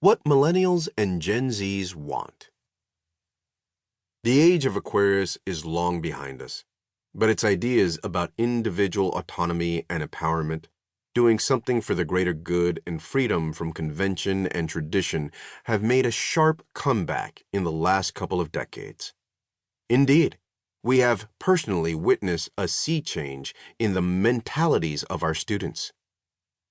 What Millennials and Gen Zs Want. The age of Aquarius is long behind us, but its ideas about individual autonomy and empowerment, doing something for the greater good and freedom from convention and tradition have made a sharp comeback in the last couple of decades. Indeed, we have personally witnessed a sea change in the mentalities of our students.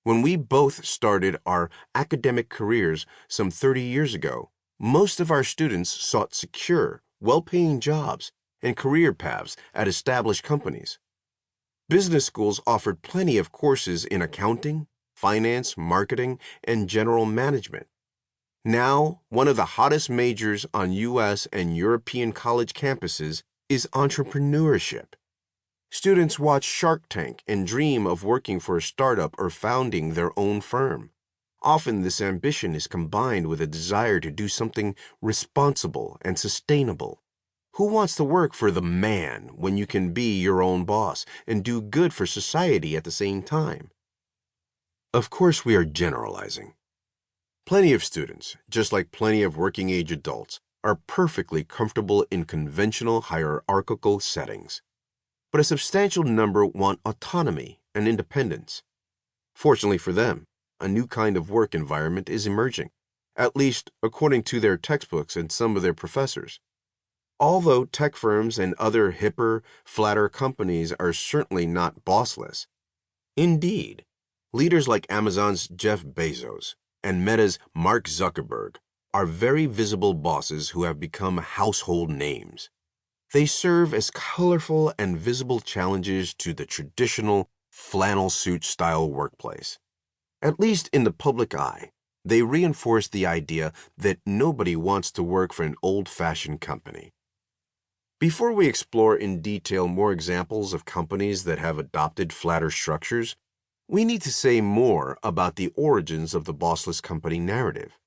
When we both started our academic careers some 30 years ago, most of our students sought secure, well-paying jobs and career paths at established companies. Business schools offered plenty of courses in accounting, finance, marketing, and general management. Now, one of the hottest majors on U.S. and European college campuses is entrepreneurship. Students watch Shark Tank and dream of working for a startup or founding their own firm. Often this ambition is combined with a desire to do something responsible and sustainable. Who wants to work for the man when you can be your own boss and do good for society at the same time? Of course, we are generalizing. Plenty of students, just like plenty of working-age adults, are perfectly comfortable in conventional hierarchical settings. But a substantial number want autonomy and independence. Fortunately for them, a new kind of work environment is emerging, at least according to their textbooks and some of their professors. Although tech firms and other hipper, flatter companies are certainly not bossless. Indeed, leaders like Amazon's Jeff Bezos and Meta's Mark Zuckerberg are very visible bosses who have become household names. They serve as colorful and visible challenges to the traditional flannel suit style workplace. At least in the public eye, they reinforce the idea that nobody wants to work for an old-fashioned company. Before we explore in detail more examples of companies that have adopted flatter structures, we need to say more about the origins of the bossless company narrative.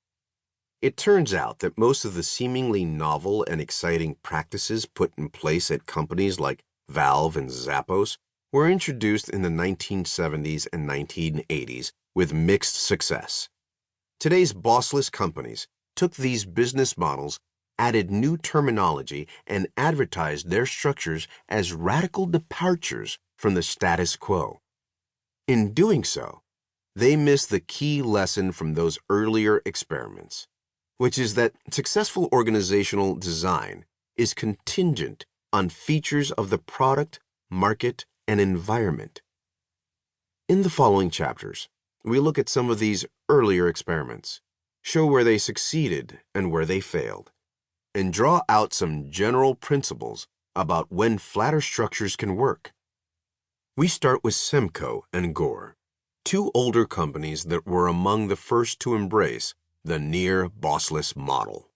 It turns out that most of the seemingly novel and exciting practices put in place at companies like Valve and Zappos were introduced in the 1970s and 1980s with mixed success. Today's bossless companies took these business models, added new terminology, and advertised their structures as radical departures from the status quo. In doing so, they missed the key lesson from those earlier experiments, which is that successful organizational design is contingent on features of the product, market, and environment. In the following chapters, we look at some of these earlier experiments, show where they succeeded and where they failed, and draw out some general principles about when flatter structures can work. We start with Semco and Gore, two older companies that were among the first to embrace the near bossless model.